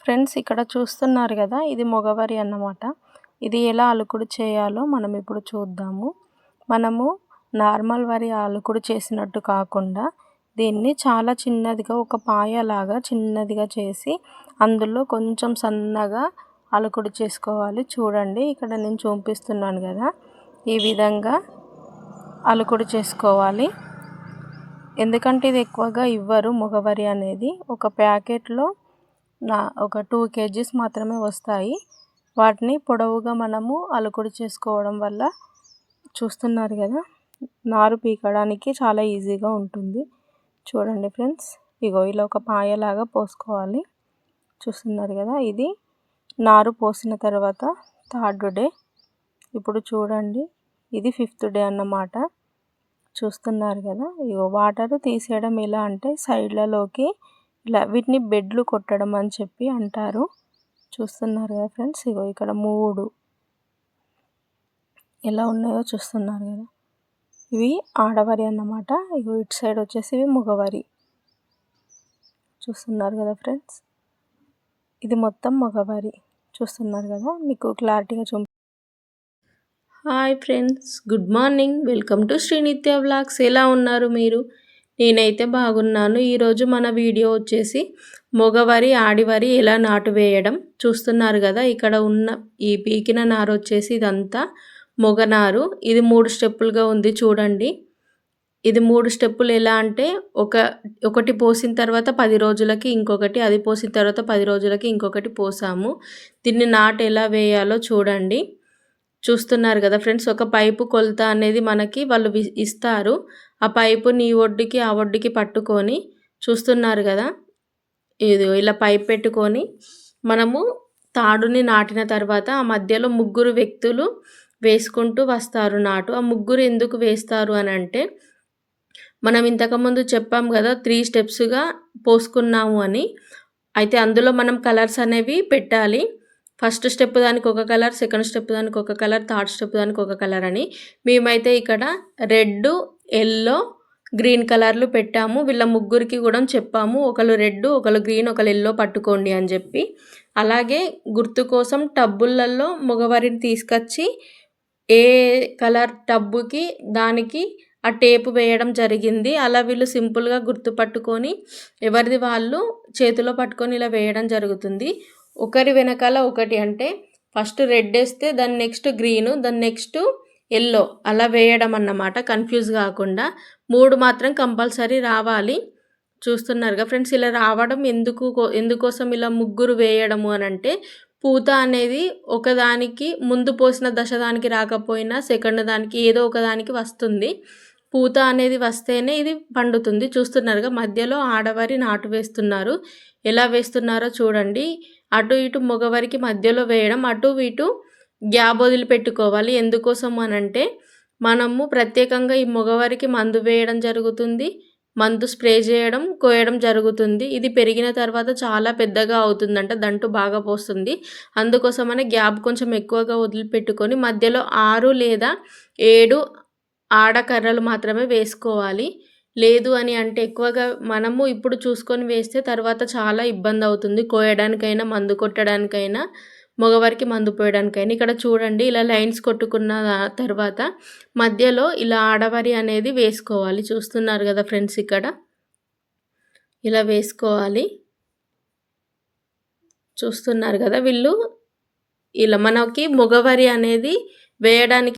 Friends ఇక్కడ చూస్తున్నారు కదా, ఇది మొగవరి అన్నమాట. ఇది ఎలా అలుకుడు చేయాలో మనం ఇప్పుడు చూద్దాము. మనము నార్మల్ వరి అలుకుడు చేసినట్టు కాకుండా దీన్ని చాలా చిన్నదిగా ఒక పాయలాగా చిన్నదిగా చేసి అందులో కొంచెం సన్నగా అలుకుడు చేసుకోవాలి. చూడండి ఇక్కడ నేను చూపిస్తున్నాను కదా, ఈ విధంగా అలుకుడు చేసుకోవాలి. ఎందుకంటే ఇది ఎక్కువగా ఇవ్వరు మొగవరి అనేది. ఒక ప్యాకెట్లో ఒక 2 kgs మాత్రమే వస్తాయి. వాటిని పొడవుగా మనము అలుకుడు చేసుకోవడం వల్ల చూస్తున్నారు కదా, నారు పీకడానికి చాలా ఈజీగా ఉంటుంది. చూడండి ఫ్రెండ్స్, ఇగో ఇలా ఒక పాయలాగా పోసుకోవాలి. చూస్తున్నారు కదా, ఇది నారు పోసిన తర్వాత 3rd డే. ఇప్పుడు చూడండి, ఇది 5th డే అన్నమాట. చూస్తున్నారు కదా, ఇగో వాటర్ తీసేయడం ఎలా అంటే సైడ్లలోకి ఇలా వీటిని బెడ్లు కొట్టడం అని చెప్పి అంటారు. చూస్తున్నారు కదా ఫ్రెండ్స్, ఇగో ఇక్కడ 3 ఎలా ఉన్నాయో చూస్తున్నారు కదా, ఇవి ఆడవరి అన్నమాట. ఇగో ఇటు సైడ్ వచ్చేసి ఇవి మగవరి. చూస్తున్నారు కదా ఫ్రెండ్స్, ఇది మొత్తం మగవరి. చూస్తున్నారు కదా, మీకు క్లారిటీగా hi friends, good morning, welcome to Srinitya vlogs. ఎలా ఉన్నారు మీరు? నేనైతే బాగున్నాను. ఈరోజు మన వీడియో వచ్చేసి మొగవరి ఆడివరి ఎలా నాటు వేయడం. చూస్తున్నారు కదా, ఇక్కడ ఉన్న ఈ పీకిన నారు వచ్చేసి ఇదంతా మొగనారు. ఇది 3 స్టెప్పులుగా ఉంది చూడండి. ఇది 3 స్టెప్పులు ఎలా అంటే ఒకటి పోసిన తర్వాత 10 రోజులకి ఇంకొకటి, అది పోసిన తర్వాత 10 రోజులకి ఇంకొకటి పోసాము. దీన్ని నాటు ఎలా వేయాలో చూడండి. చూస్తున్నారు కదా ఫ్రెండ్స్, ఒక పైపు కొలత అనేది మనకి వాళ్ళు ఇస్తారు. ఆ పైపుని ఈ ఒడ్డుకి ఆ ఒడ్డుకి పట్టుకొని, చూస్తున్నారు కదా, ఇది ఇలా పైప్ పెట్టుకొని మనము తాడుని నాటిన తర్వాత ఆ మధ్యలో 3 వ్యక్తులు వేసుకుంటూ వస్తారు నాటు. ఆ 3 ఎందుకు వేస్తారు అని అంటే, మనం ఇంతకుముందు చెప్పాం కదా 3 స్టెప్స్గా పోసుకున్నాము అని. అయితే అందులో మనం కలర్స్ అనేవి పెట్టాలి. ఫస్ట్ స్టెప్ దానికి ఒక కలర్, సెకండ్ స్టెప్ దానికి ఒక కలర్, థర్డ్ స్టెప్ దానికి ఒక కలర్ అని. మేమైతే ఇక్కడ రెడ్, ఎల్లో, గ్రీన్ కలర్లు పెట్టాము. వీళ్ళ 3కి కూడా చెప్పాము, ఒకళ్ళు రెడ్, ఒకళ్ళు గ్రీన్, ఒకళ్ళు ఎల్లో పట్టుకోండి అని చెప్పి. అలాగే గుర్తు కోసం టబ్బులలో మగవరిని తీసుకొచ్చి ఏ కలర్ టబ్బుకి దానికి ఆ టేపు వేయడం జరిగింది. అలా వీళ్ళు సింపుల్గా గుర్తుపట్టుకొని ఎవరిది వాళ్ళు చేతిలో పట్టుకొని ఇలా వేయడం జరుగుతుంది. ఒకరి వెనకాల ఒకటి, అంటే ఫస్ట్ రెడ్ వేస్తే దాని నెక్స్ట్ గ్రీను, దాని నెక్స్ట్ ఎల్లో, అలా వేయడం అన్నమాట. కన్ఫ్యూజ్ కాకుండా 3 మాత్రం కంపల్సరీ రావాలి. చూస్తున్నారుగా ఫ్రెండ్స్, ఇలా రావడం ఎందుకోసం ఇలా 3 వేయడము అని అంటే, పూత అనేది ఒకదానికి ముందు పోసిన దశ దానికి రాకపోయినా సెకండ్ దానికి ఏదో ఒకదానికి వస్తుంది. పూత అనేది వస్తేనే ఇది పండుతుంది. చూస్తున్నారుగా, మధ్యలో ఆడవరి నాటు వేస్తున్నారు. ఎలా వేస్తున్నారో చూడండి. అటు ఇటు మగవరికి మధ్యలో వేయడం, అటు ఇటు గ్యాప్ వదిలిపెట్టుకోవాలి. ఎందుకోసం అనంటే, మనము ప్రత్యేకంగా ఈ మగవరికి మందు వేయడం జరుగుతుంది, మందు స్ప్రే చేయడం, కోయడం జరుగుతుంది. ఇది పెరిగిన తర్వాత చాలా పెద్దగా అవుతుందంట, దంటు బాగా పోస్తుంది. అందుకోసమనే గ్యాప్ కొంచెం ఎక్కువగా వదిలిపెట్టుకొని మధ్యలో 6 లేదా 7 ఆడకర్రలు మాత్రమే వేసుకోవాలి. లేదు అని అంటే ఎక్కువగా మనము ఇప్పుడు చూసుకొని వేస్తే తర్వాత చాలా ఇబ్బంది అవుతుంది, కోయడానికైనా మందు కొట్టడానికైనా మగవారికి మందు పోయడానికైనా. ఇక్కడ చూడండి, ఇలా లైన్స్ కొట్టుకున్న తర్వాత మధ్యలో ఇలా ఆడవరి అనేది వేసుకోవాలి. చూస్తున్నారు కదా ఫ్రెండ్స్, ఇక్కడ ఇలా వేసుకోవాలి. చూస్తున్నారు కదా, వీళ్ళు ఇలా మనకి మగవరి అనేది వేయడానికి